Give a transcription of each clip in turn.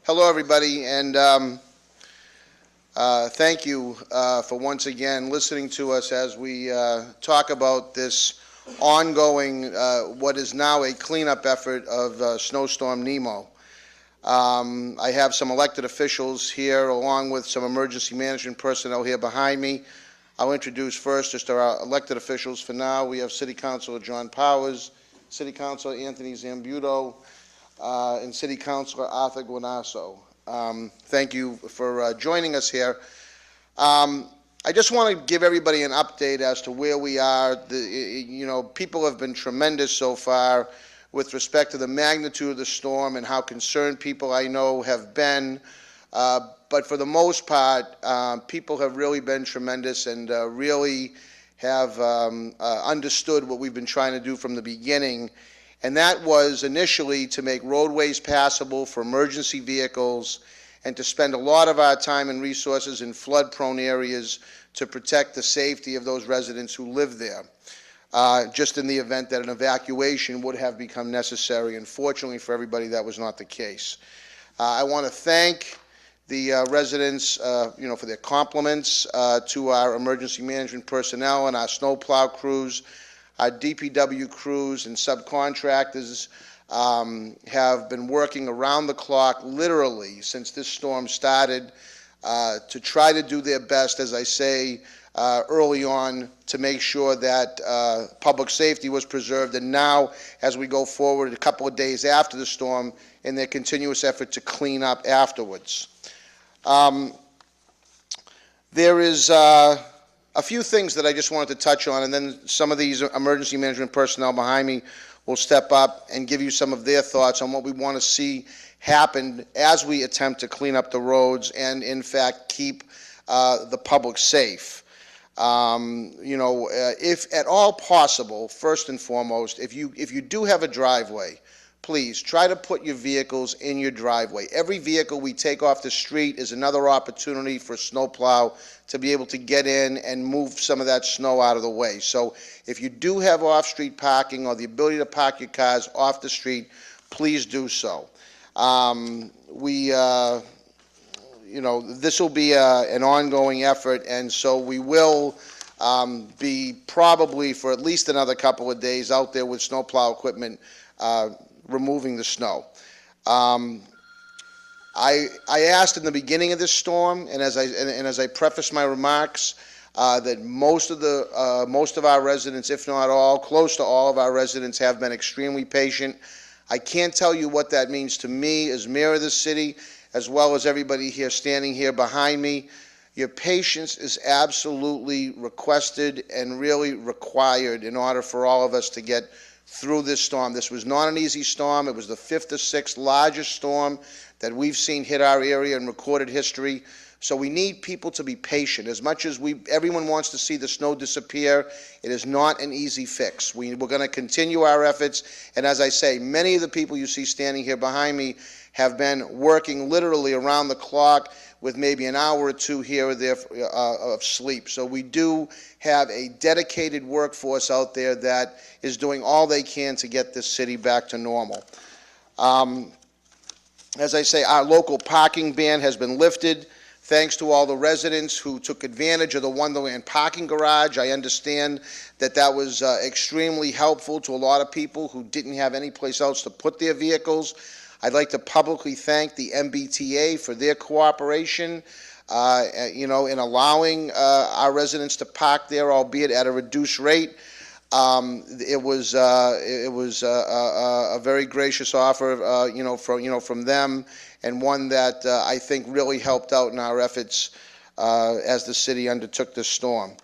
Hello, everybody, and thank you for once again listening to us as we talk about this ongoing, what is now a cleanup effort of Snowstorm Nemo. I have some elected officials here, along with some emergency management personnel here behind me. I'll introduce first just our elected officials for now. We have City Councilor John Powers, City Councilor Anthony Zambuto, and City Councilor Arthur Guanasso. Thank you for joining us here. I just want to give everybody an update as to where we are. People have been tremendous so far with respect to the magnitude of the storm and how concerned people I know have been. But for the most part, people have really been tremendous and really have understood what we've been trying to do from the beginning. And that was initially to make roadways passable for emergency vehicles and to spend a lot of our time and resources in flood-prone areas to protect the safety of those residents who live there, just in the event that an evacuation would have become necessary. Unfortunately for everybody, that was not the case. I want to thank the residents, for their compliments to our emergency management personnel and our snowplow crews. Our DPW crews and subcontractors have been working around the clock, literally, since this storm started, to try to do their best, as I say, early on, to make sure that public safety was preserved. And now, as we go forward a couple of days after the storm, in their continuous effort to clean up afterwards. There is a few things that I just wanted to touch on, and then some of these emergency management personnel behind me will step up and give you some of their thoughts on what we want to see happen as we attempt to clean up the roads and, in fact, keep the public safe. If at all possible, first and foremost, if you do have a driveway, please try to put your vehicles in your driveway. Every vehicle we take off the street is another opportunity for a snowplow to be able to get in and move some of that snow out of the way. So if you do have off-street parking or the ability to park your cars off the street, please do so. This will be an ongoing effort, and so we will be probably for at least another couple of days out there with snowplow equipment removing the snow. I asked in the beginning of this storm, and as I preface my remarks, that most of our residents, if not all, close to all of our residents, have been extremely patient. I can't tell you what that means to me as mayor of the city, as well as everybody here standing here behind me. Your patience is absolutely requested and really required in order for all of us to get through this storm. This was not an easy storm. It was the 5th or 6th largest storm that we've seen hit our area in recorded history. So we need people to be patient. As much as everyone wants to see the snow disappear, it is not an easy fix. We're going to continue our efforts. And as I say, many of the people you see standing here behind me have been working literally around the clock with maybe an hour or two here or there of sleep. So we do have a dedicated workforce out there that is doing all they can to get this city back to normal. As I say, our local parking ban has been lifted thanks to all the residents who took advantage of the Wonderland parking garage. I understand that that was extremely helpful to a lot of people who didn't have any place else to put their vehicles. I'd like to publicly thank the MBTA for their cooperation, in allowing our residents to park there, albeit at a reduced rate. It was a very gracious offer, from them, and one that I think really helped out in our efforts as the city undertook this storm.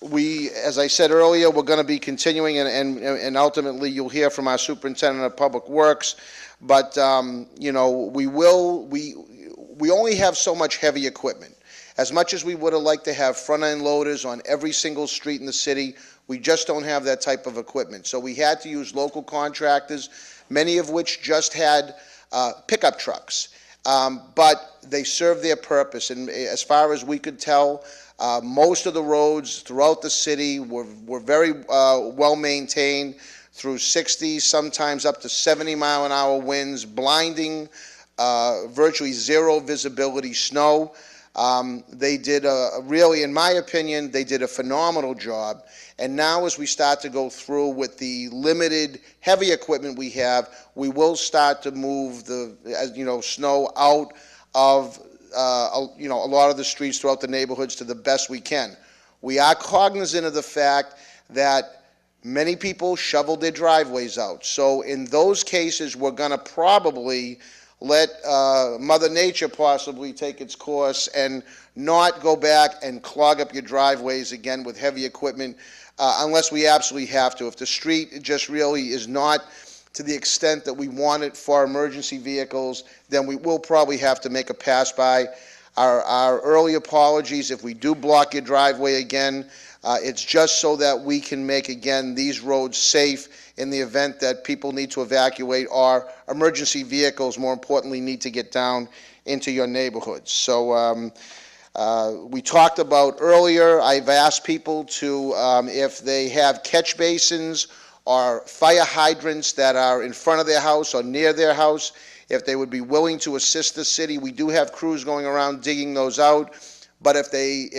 As I said earlier, we're going to be continuing, and ultimately you'll hear from our superintendent of public works. But we only have so much heavy equipment. As much as we would have liked to have front-end loaders on every single street in the city, we just don't have that type of equipment. So we had to use local contractors, many of which just had pickup trucks. But they served their purpose, and as far as we could tell, most of the roads throughout the city were very well maintained. through 60, sometimes up to 70-mile-an-hour winds, blinding, virtually zero visibility snow. They did really, in my opinion, they did a phenomenal job. And now as we start to go through with the limited heavy equipment we have, we will start to move the, snow out of, a lot of the streets throughout the neighborhoods to the best we can. We are cognizant of the fact that many people shovel their driveways out. So in those cases, we're going to probably let Mother Nature possibly take its course and not go back and clog up your driveways again with heavy equipment unless we absolutely have to. If the street just really is not to the extent that we want it for emergency vehicles, then we will probably have to make a pass-by. Our early apologies if we do block your driveway again. It's just so that we can make, again, these roads safe in the event that people need to evacuate or emergency vehicles, more importantly, need to get down into your neighborhoods. So we talked about earlier, I've asked people to, if they have catch basins or fire hydrants that are in front of their house or near their house, if they would be willing to assist the city. We do have crews going around digging those out. But if they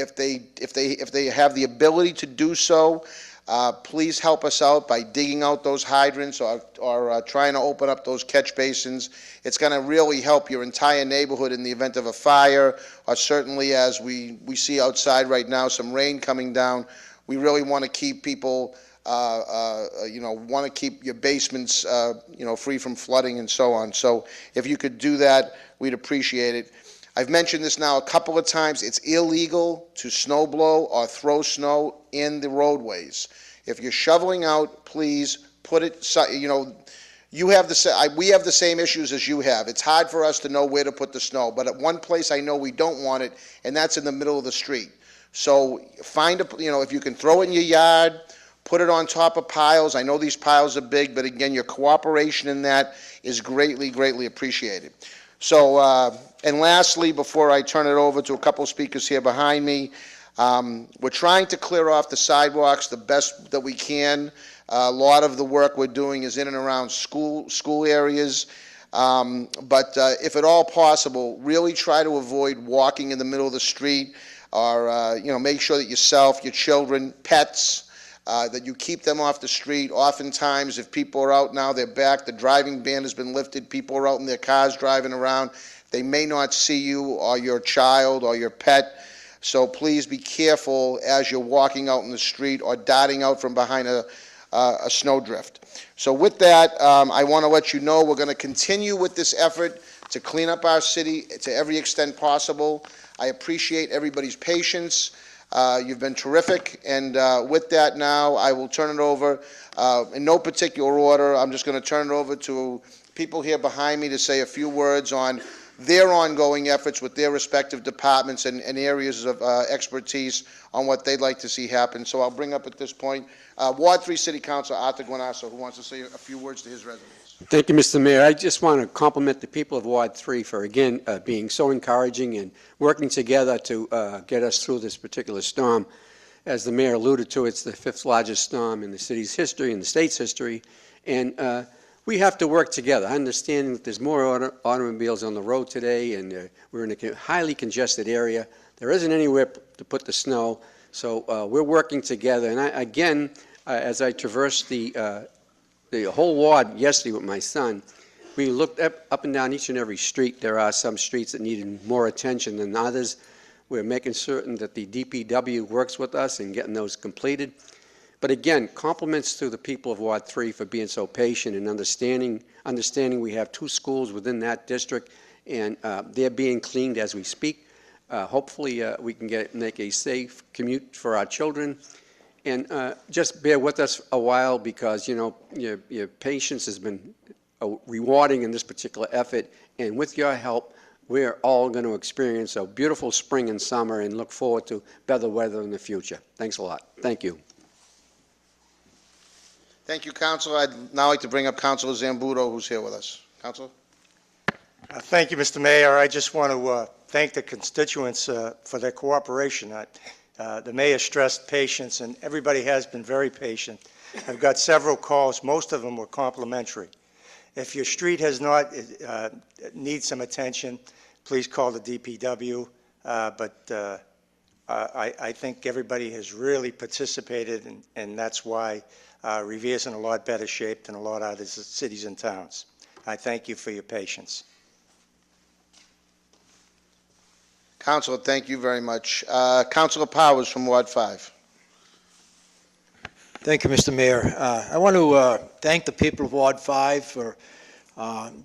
have the ability to do so, please help us out by digging out those hydrants or trying to open up those catch basins. It's going to really help your entire neighborhood in the event of a fire, or certainly as we see outside right now, some rain coming down. We really want to keep people, want to keep your basements, free from flooding and so on. So if you could do that, we'd appreciate it. I've mentioned this now a couple of times. It's illegal to snow blow or throw snow in the roadways. If you're shoveling out, please put it, we have the same issues as you have. It's hard for us to know where to put the snow, but at one place I know we don't want it, and that's in the middle of the street. So find if you can throw it in your yard, put it on top of piles. I know these piles are big, but again, your cooperation in that is greatly, greatly appreciated. So, and lastly, before I turn it over to a couple speakers here behind me, we're trying to clear off the sidewalks the best that we can. A lot of the work we're doing is in and around school areas. But if at all possible, really try to avoid walking in the middle of the street, or make sure that yourself, your children, pets, that you keep them off the street. Oftentimes, if people are out now, they're back, the driving ban has been lifted, people are out in their cars driving around, they may not see you or your child or your pet. So please be careful as you're walking out in the street or darting out from behind a snowdrift. So with that, I want to let you know we're going to continue with this effort to clean up our city to every extent possible. I appreciate everybody's patience. You've been terrific, and with that now, I will turn it over in no particular order. I'm just going to turn it over to people here behind me to say a few words on their ongoing efforts with their respective departments and areas of expertise on what they'd like to see happen. So I'll bring up at this point Ward 3 City Councilor Arthur Guanasso, who wants to say a few words to his residents. Thank you, Mr. Mayor. I just want to compliment the people of Ward 3 for, again, being so encouraging and working together to get us through this particular storm. As the mayor alluded to, it's the 5th largest storm in the city's history, in the state's history, and we have to work together. I understand that there's more automobiles on the road today, and we're in a highly congested area. There isn't anywhere to put the snow, so we're working together. And as I traversed the whole ward yesterday with my son, we looked up and down each and every street. There are some streets that needed more attention than others. We're making certain that the DPW works with us in getting those completed. But again, compliments to the people of Ward 3 for being so patient and understanding we have 2 schools within that district, and they're being cleaned as we speak. Hopefully we can make a safe commute for our children. And just bear with us a while, because your patience has been rewarding in this particular effort, and with your help, we're all going to experience a beautiful spring and summer and look forward to better weather in the future. Thanks a lot. Thank you. Thank you, Councilor. I'd now like to bring up Councilor Zambudo, who's here with us. Councilor? Thank you, Mr. Mayor. I just want to thank the constituents for their cooperation. The mayor stressed patience, and everybody has been very patient. I've got several calls. Most of them were complimentary. If your street has not, needs some attention, please call the DPW. I think everybody has really participated, and that's why Revere's in a lot better shape than a lot of other cities and towns. I thank you for your patience. Councilor, thank you very much. Councilor Powers from Ward 5. Thank you, Mr. Mayor. I want to thank the people of Ward 5 for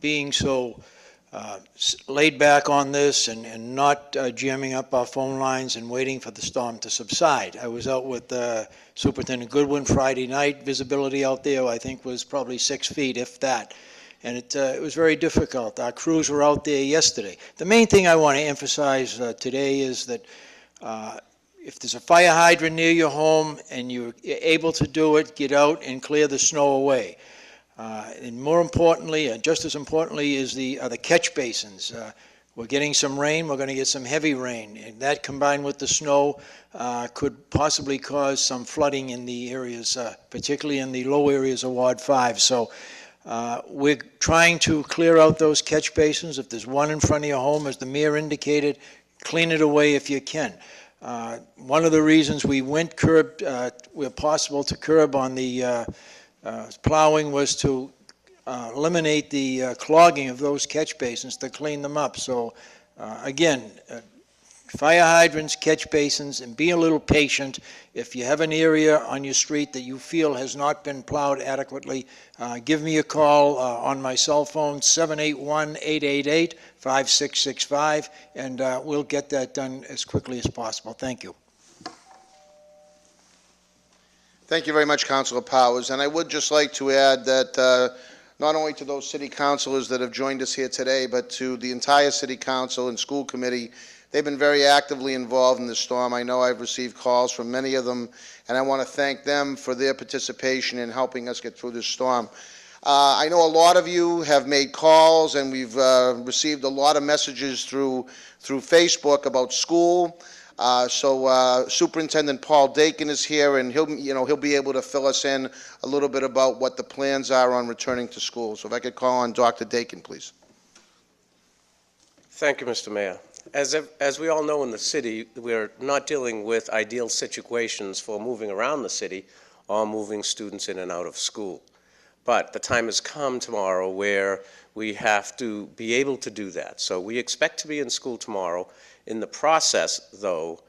being so laid back on this and not jamming up our phone lines and waiting for the storm to subside. I was out with Superintendent Goodwin Friday night. Visibility out there, I think, was probably 6 feet, if that. And it was very difficult. Our crews were out there yesterday. The main thing I want to emphasize today is that if there's a fire hydrant near your home and you're able to do it, get out and clear the snow away. And more importantly, and just as importantly, is the catch basins. We're getting some rain. We're going to get some heavy rain. And that combined with the snow could possibly cause some flooding in the areas, particularly in the low areas of Ward 5. So we're trying to clear out those catch basins. If there's one in front of your home, as the mayor indicated, clean it away if you can. One of the reasons we went curb, where possible to curb on the plowing, was to eliminate the clogging of those catch basins, to clean them up. So again, fire hydrants, catch basins, and be a little patient. If you have an area on your street that you feel has not been plowed adequately, give me a call on my cell phone, 781-888-5665, and we'll get that done as quickly as possible. Thank you. Thank you very much, Councilor Powers. And I would just like to add that not only to those city councilors that have joined us here today, but to the entire city council and school committee. They've been very actively involved in this storm. I know I've received calls from many of them, and I want to thank them for their participation in helping us get through this storm. I know a lot of you have made calls, and we've received a lot of messages through Facebook about school. So Superintendent Paul Dakin is here, and he'll be able to fill us in a little bit about what the plans are on returning to school. So if I could call on Dr. Dakin, please. Thank you, Mr. Mayor. As we all know in the city, we're not dealing with ideal situations for moving around the city or moving students in and out of school. But the time has come tomorrow where we have to be able to do that. So we expect to be in school tomorrow. In the process, though,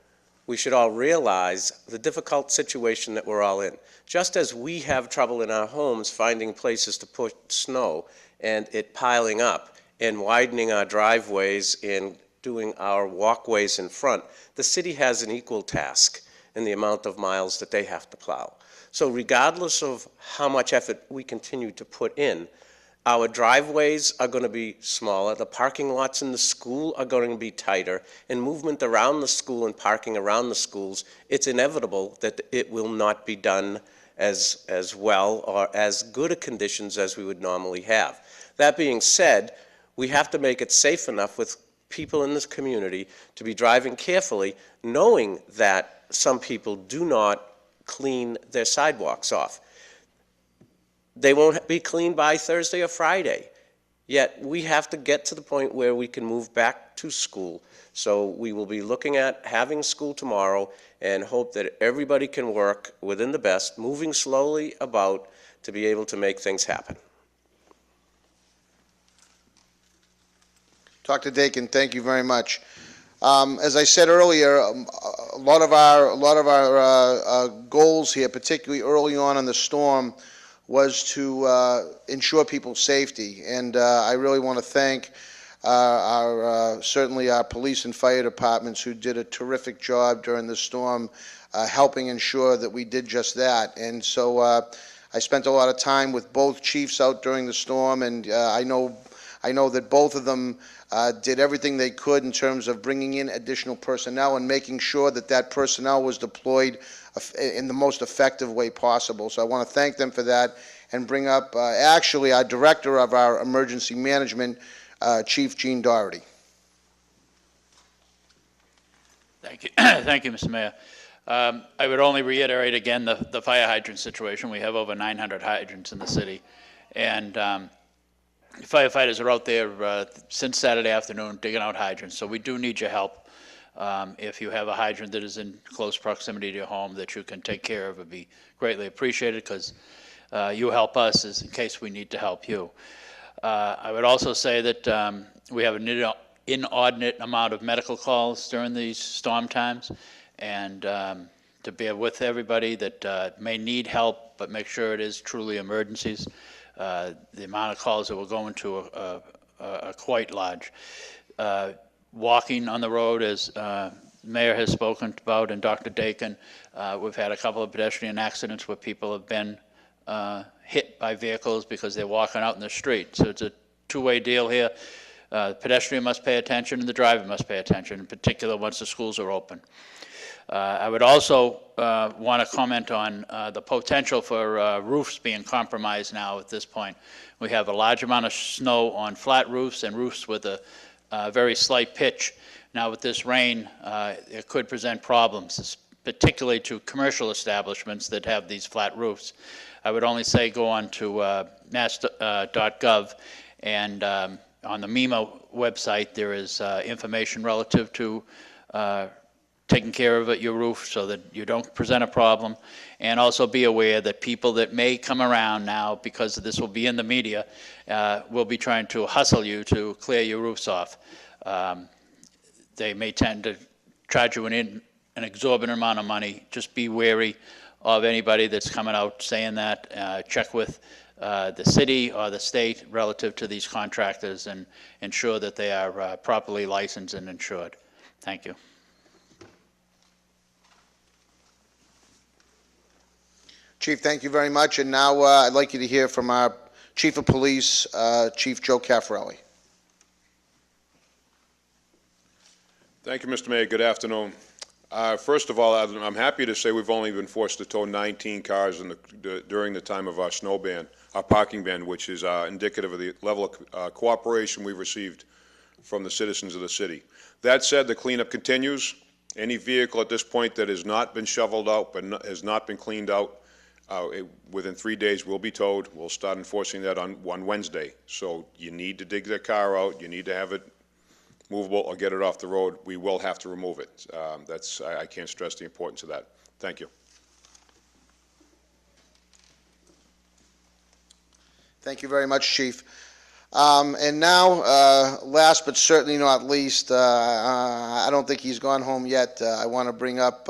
we should all realize the difficult situation that we're all in. Just as we have trouble in our homes finding places to put snow and it piling up and widening our driveways and doing our walkways in front, the city has an equal task in the amount of miles that they have to plow. So regardless of how much effort we continue to put in, our driveways are going to be smaller, the parking lots in the school are going to be tighter, and movement around the school and parking around the schools, it's inevitable that it will not be done as well or as good a conditions as we would normally have. That being said, we have to make it safe enough with people in this community to be driving carefully, knowing that some people do not clean their sidewalks off. They won't be cleaned by Thursday or Friday, yet we have to get to the point where we can move back to school. So we will be looking at having school tomorrow and hope that everybody can work within the best, moving slowly about to be able to make things happen. Dr. Dakin, thank you very much. As I said earlier, a lot of our goals here, particularly early on in the storm, was to ensure people's safety. And I really want to thank certainly our police and fire departments, who did a terrific job during the storm, helping ensure that we did just that. And so I spent a lot of time with both chiefs out during the storm, and I know that both of them did everything they could in terms of bringing in additional personnel and making sure that that personnel was deployed in the most effective way possible. So I want to thank them for that and bring up actually our director of our emergency management, Chief Gene Doherty. Thank you. Thank you, Mr. Mayor. I would only reiterate again the fire hydrant situation. We have over 900 hydrants in the city, and firefighters are out there since Saturday afternoon digging out hydrants, so we do need your help. If you have a hydrant that is in close proximity to your home that you can take care of, it would be greatly appreciated, because you help us as in case we need to help you. I would also say that we have an inordinate amount of medical calls during these storm times, and to bear with everybody that may need help, but make sure it is truly emergencies. The amount of calls that we're going to are quite large. Walking on the road, as Mayor has spoken about, and Dr. Dakin, we've had a couple of pedestrian accidents where people have been hit by vehicles because they're walking out in the street. So it's a two-way deal here. The pedestrian must pay attention and the driver must pay attention, in particular once the schools are open. I would also want to comment on the potential for roofs being compromised now at this point. We have a large amount of snow on flat roofs and roofs with a very slight pitch. Now with this rain, it could present problems, particularly to commercial establishments that have these flat roofs. I would only say go on to mass.gov, and on the MEMA website there is information relative to taking care of your roof so that you don't present a problem. And also be aware that people that may come around now, because this will be in the media, will be trying to hustle you to clear your roofs off. They may tend to charge you an exorbitant amount of money. Just be wary of anybody that's coming out saying that. Check with the city or the state relative to these contractors and ensure that they are properly licensed and insured. Thank you. Chief, thank you very much. And now I'd like you to hear from our Chief of Police, Chief Joe Caffarelli. Thank you, Mr. Mayor. Good afternoon. First of all, I'm happy to say we've only been forced to tow 19 cars during the time of our snow ban, our parking ban, which is indicative of the level of cooperation we've received from the citizens of the city. That said, the cleanup continues. Any vehicle at this point that has not been shoveled out but has not been cleaned out, within 3 days will be towed. We'll start enforcing that on Wednesday. So you need to dig the car out, you need to have it movable or get it off the road. We will have to remove it. I can't stress the importance of that. Thank you. Thank you very much, Chief. And now, last but certainly not least, I don't think he's gone home yet. I want to bring up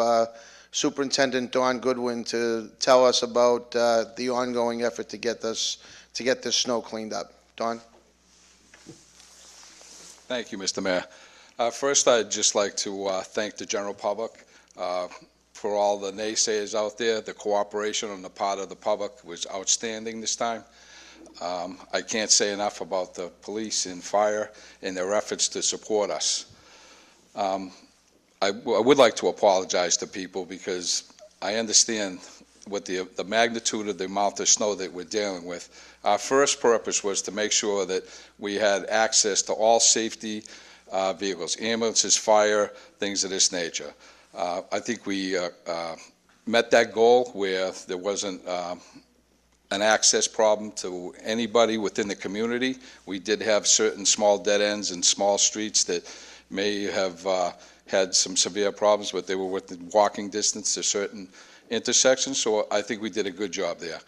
Superintendent Don Goodwin to tell us about the ongoing effort to get this snow cleaned up. Don? Thank you, Mr. Mayor. First, I'd just like to thank the general public for all the naysayers out there. The cooperation on the part of the public was outstanding this time. I can't say enough about the police and fire and their efforts to support us. I would like to apologize to people because I understand what the magnitude of the amount of snow that we're dealing with. Our first purpose was to make sure that we had access to all safety vehicles, ambulances, fire, things of this nature. I think we met that goal where there wasn't an access problem to anybody within the community. We did have certain small dead ends and small streets that may have had some severe problems, but they were within walking distance to certain intersections, so I think we did a good job there.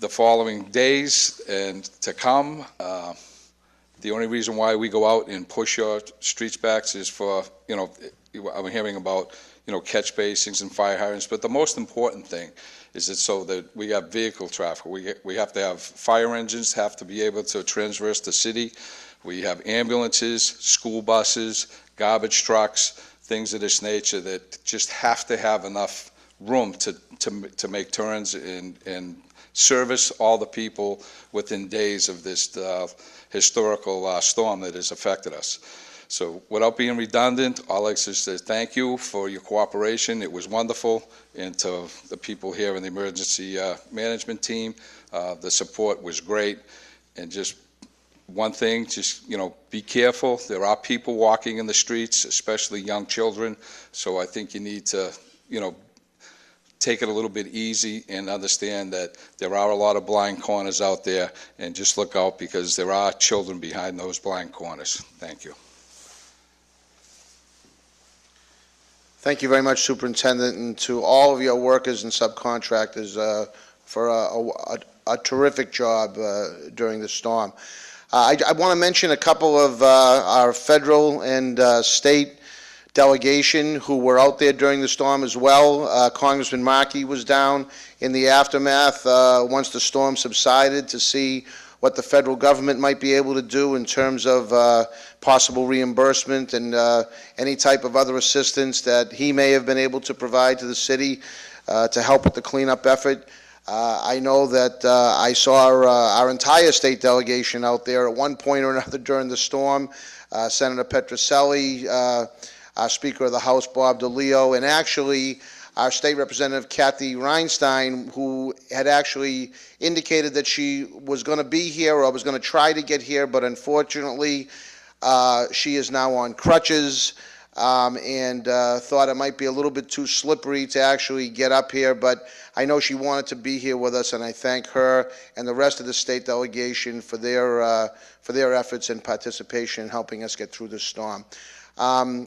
The following days and to come, the only reason why we go out and push our streets back is for, I'm hearing about, catch basins and fire hydrants, but the most important thing is that so that we have vehicle traffic. We have to have fire engines have to be able to traverse the city. We have ambulances, school buses, garbage trucks, things of this nature that just have to have enough room to make turns and service all the people within days of this historical storm that has affected us. So without being redundant, I'd like to say thank you for your cooperation. It was wonderful. And to the people here in the emergency management team, the support was great. And just one thing, just, be careful. There are people walking in the streets, especially young children. So I think you need to take it a little bit easy and understand that there are a lot of blind corners out there, and just look out because there are children behind those blind corners. Thank you. Thank you very much, Superintendent, and to all of your workers and subcontractors for a terrific job during the storm. I want to mention a couple of our federal and state delegation who were out there during the storm as well. Congressman Markey was down in the aftermath once the storm subsided to see what the federal government might be able to do in terms of possible reimbursement and any type of other assistance that he may have been able to provide to the city to help with the cleanup effort. I know that I saw our entire state delegation out there at one point or another during the storm. Senator Petroselli, our Speaker of the House, Bob DeLeo, and actually our State Representative Kathy Reinstein, who had actually indicated that she was going to be here or was going to try to get here, but unfortunately she is now on crutches and thought it might be a little bit too slippery to actually get up here, but I know she wanted to be here with us, and I thank her and the rest of the state delegation for their efforts and participation in helping us get through this storm.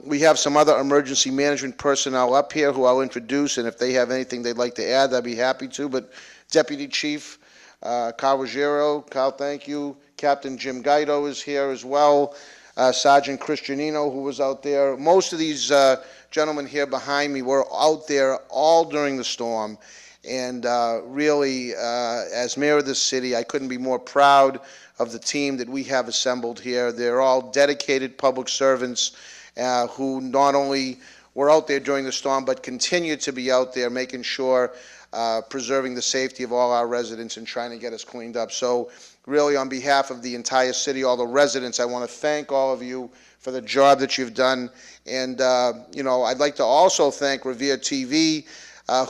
We have some other emergency management personnel up here who I'll introduce, and if they have anything they'd like to add, I'd be happy to. But Deputy Chief Carl Ruggiero, Carl, thank you. Captain Jim Guido is here as well. Sergeant Christianino, who was out there. Most of these gentlemen here behind me were out there all during the storm. And really, as mayor of this city, I couldn't be more proud of the team that we have assembled here. They're all dedicated public servants who not only were out there during the storm, but continue to be out there making sure, preserving the safety of all our residents and trying to get us cleaned up. So really, on behalf of the entire city, all the residents, I want to thank all of you for the job that you've done. And, I'd like to also thank Revere TV,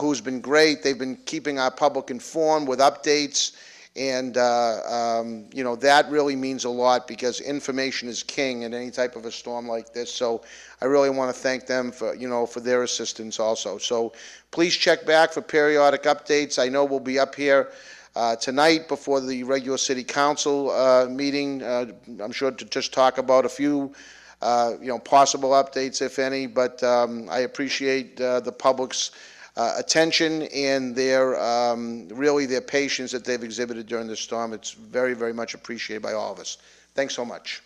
who's been great. They've been keeping our public informed with updates. And, that really means a lot because information is king in any type of a storm like this. So I really want to thank them for, for their assistance also. So please check back for periodic updates. I know we'll be up here tonight before the regular city council meeting. I'm sure to just talk about a few, possible updates, if any. But I appreciate the public's attention and really their patience that they've exhibited during the storm. It's very, very much appreciated by all of us. Thanks so much.